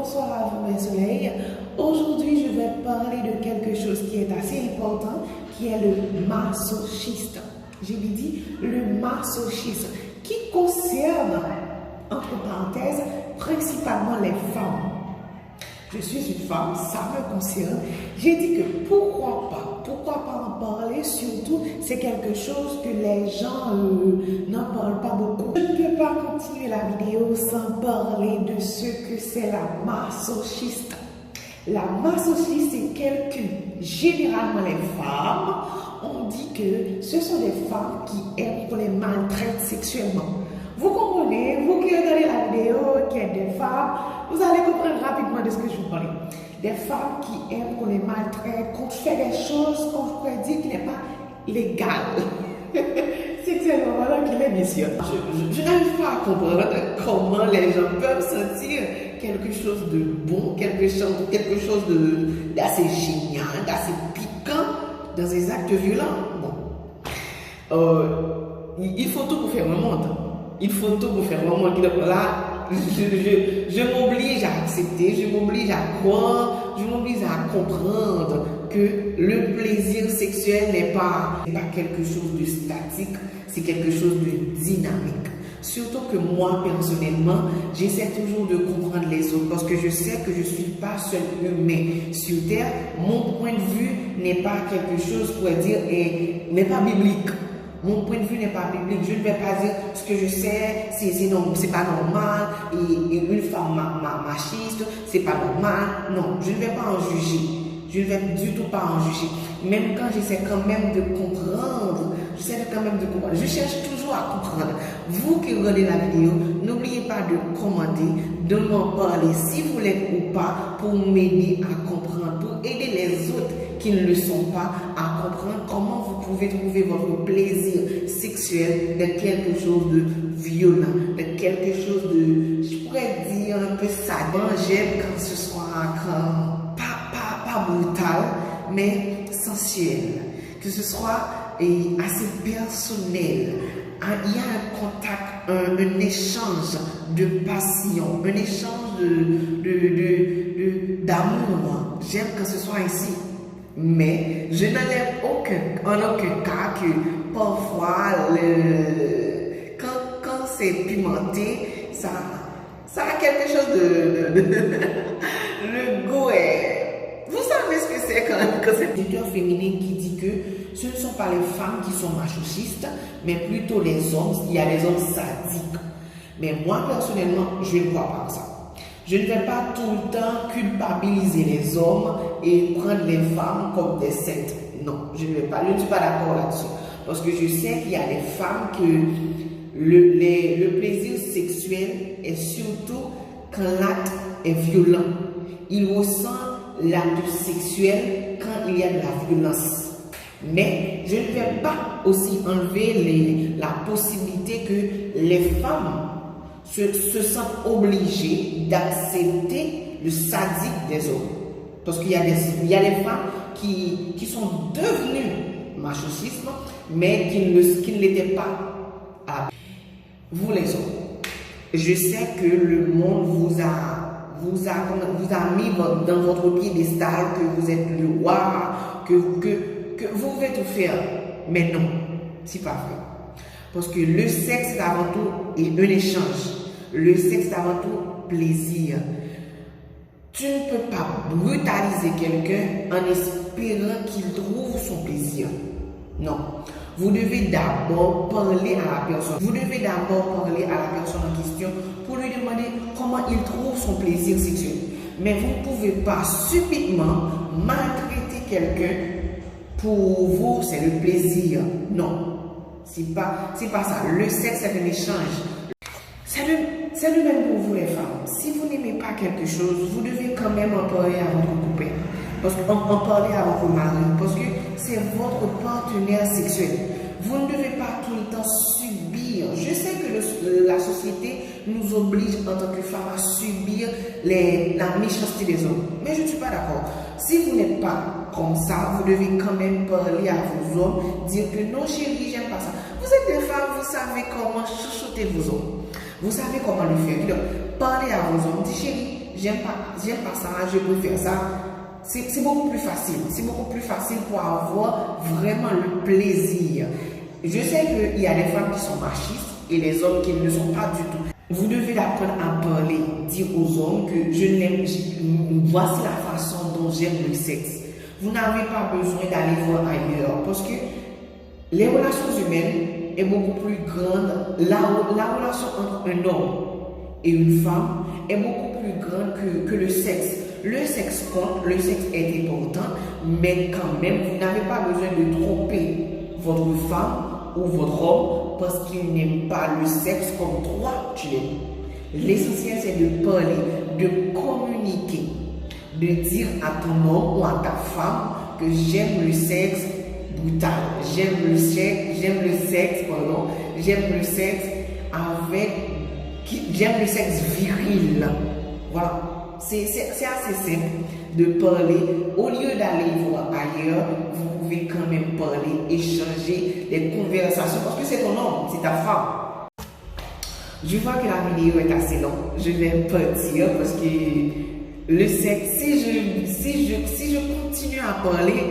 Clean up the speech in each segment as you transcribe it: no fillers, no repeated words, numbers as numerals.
bonsoir à vous mes soleils. Aujourd'hui je vais parler de quelque chose qui est assez important, qui est le masochisme. J'ai dit le masochisme, qui concerne, entre parenthèses, principalement les femmes. Je suis une femme, ça me concerne. J'ai dit que pourquoi pas en parler, surtout c'est quelque chose que les gens n'en parlent pas beaucoup. Je ne peux pas continuer la vidéo sans parler de ce que c'est la masochisme. La masochisme, c'est quelqu'un, généralement les femmes, on dit que ce sont des femmes qui aiment qu'on les maltraite sexuellement. Vous comprenez, vous qui regardez la vidéo, qui êtes des femmes, vous allez comprendre rapidement de ce que je vous parle. Des femmes qui aiment qu'on les maltraite, qu'on fait des choses qu'on pourrait dire qui n'est pas légal. Sexuellement, voilà qu'il est mission. Je n'arrive pas à comprendre comment les gens peuvent sentir quelque chose de bon, quelque chose d'assez génial, d'assez piquant dans des actes violents. Bon. Il faut tout pour faire un monde. Il faut tout pour faire un monde. Là, je m'oblige à accepter, je m'oblige à croire, je m'oblige à comprendre que le plaisir sexuel n'est pas quelque chose de statique, c'est quelque chose de dynamique. Surtout que moi, personnellement, j'essaie toujours de comprendre les autres parce que je sais que je ne suis pas seul humain sur Terre. Mon point de vue n'est pas quelque chose, pour dire, n'est pas biblique. Mon point de vue n'est pas biblique. Je ne vais pas dire ce que je sais, c'est pas normal. Et une femme machiste, c'est pas normal. Non, je ne vais pas en juger. Je ne vais du tout pas en juger. Même quand j'essaie quand même de comprendre, je cherche toujours à comprendre. Vous qui regardez la vidéo, n'oubliez pas de commenter, de m'en parler si vous l'êtes ou pas, pour m'aider à comprendre, pour aider les autres qui ne le sont pas à comprendre comment vous pouvez trouver votre plaisir sexuel dans quelque chose de violent, dans quelque chose de, je pourrais dire, un peu sadique. J'aime quand ce soit pas brutal, mais sensuel, que ce soit assez personnel. Il y a un contact, un échange de passion, un échange d'amour. J'aime que ce soit ainsi. Mais je n'enlève en aucun cas que parfois, quand c'est pimenté, ça a quelque chose de le goût est... Vous savez ce que c'est quand c'est une leader féminine qui dit que ce ne sont pas les femmes qui sont machistes, mais plutôt les hommes. Il y a les hommes sadiques. Mais moi, personnellement, je ne crois pas ça. Je ne vais pas tout le temps culpabiliser les hommes et prendre les femmes comme des saintes. Non, je ne suis pas d'accord là-dessus. Parce que je sais qu'il y a des femmes que le plaisir sexuel est surtout quand l'acte est violent. Ils ressentent l'acte sexuel quand il y a de la violence. Mais je ne vais pas aussi enlever la possibilité que les femmes se sentent obligées d'accepter le sadique des hommes. Parce qu'il y a des femmes qui sont devenues machistes, mais qui ne l'étaient pas. Vous les hommes, je sais que le monde vous a mis dans votre piédestal, que vous êtes le roi, que vous pouvez tout faire. Mais non, c'est pas vrai. Parce que le sexe, avant tout, est un échange. Le sexe, avant tout, plaisir. Tu ne peux pas brutaliser quelqu'un en espérant qu'il trouve son plaisir. Non. Vous devez d'abord parler à la personne. Vous devez d'abord parler à la personne en question pour lui demander comment il trouve son plaisir sexuel. Mais vous ne pouvez pas subitement maltraiter quelqu'un. Pour vous, c'est le plaisir. Non. C'est pas ça. Le sexe, c'est un échange. C'est le même pour vous, les femmes. Si vous n'aimez pas quelque chose, vous devez quand même en parler à votre copain. En parler à votre mari. Parce que c'est votre partenaire sexuel. Vous ne devez pas tout le temps subir. Je sais que la société nous oblige en tant que femmes à subir la méchanceté des hommes. Mais je ne suis pas d'accord. Si vous n'êtes pas comme ça, vous devez quand même parler à vos hommes, dire que non chérie, j'aime pas ça. Vous êtes des femmes, vous savez comment chouchouter vos hommes. Vous savez comment le faire. Donc, parlez à vos hommes, dites chérie, j'aime pas ça, je préfère ça. C'est beaucoup plus facile. C'est beaucoup plus facile pour avoir vraiment le plaisir. Je sais qu'il y a des femmes qui sont machistes et les hommes qui ne le sont pas du tout. Vous devez apprendre à parler, dire aux hommes que je l'aime, voici la façon dont j'aime le sexe. Vous n'avez pas besoin d'aller voir ailleurs parce que les relations humaines est beaucoup plus grande. La relation entre un homme et une femme est beaucoup plus grande que le sexe. Le sexe compte, le sexe est important, mais quand même, vous n'avez pas besoin de tromper votre femme ou votre homme parce qu'il n'aime pas le sexe comme toi tu aimes. L'essentiel, c'est de parler, de communiquer, de dire à ton homme ou à ta femme que j'aime le sexe brutal, j'aime le sexe viril. Voilà. C'est assez simple de parler. Au lieu d'aller voir ailleurs, vous pouvez quand même parler, échanger des conversations parce que c'est ton homme, c'est ta femme. Je vois que la vidéo est assez longue. Je vais partir parce que le sexe, si je continue à parler,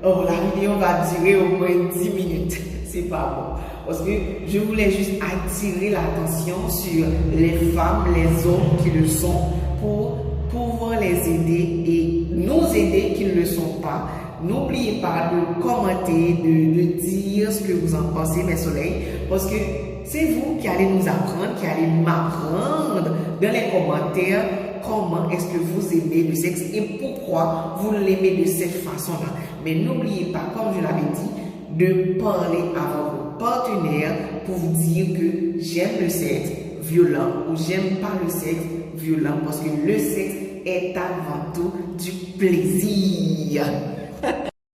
la vidéo va durer au moins 10 minutes. C'est pas bon. Parce que je voulais juste attirer l'attention sur les femmes, les hommes qui le sont pour pouvoir les aider et nous aider qui ne le sont pas. N'oubliez pas de commenter, de dire ce que vous en pensez, mes soleils, parce que c'est vous qui allez nous apprendre, qui allez m'apprendre dans les commentaires comment est-ce que vous aimez le sexe et pourquoi vous l'aimez de cette façon-là. Mais n'oubliez pas, comme je l'avais dit, de parler à vos partenaires pour vous dire que j'aime le sexe violent ou j'aime pas le sexe violent parce que le sexe est avant tout du plaisir.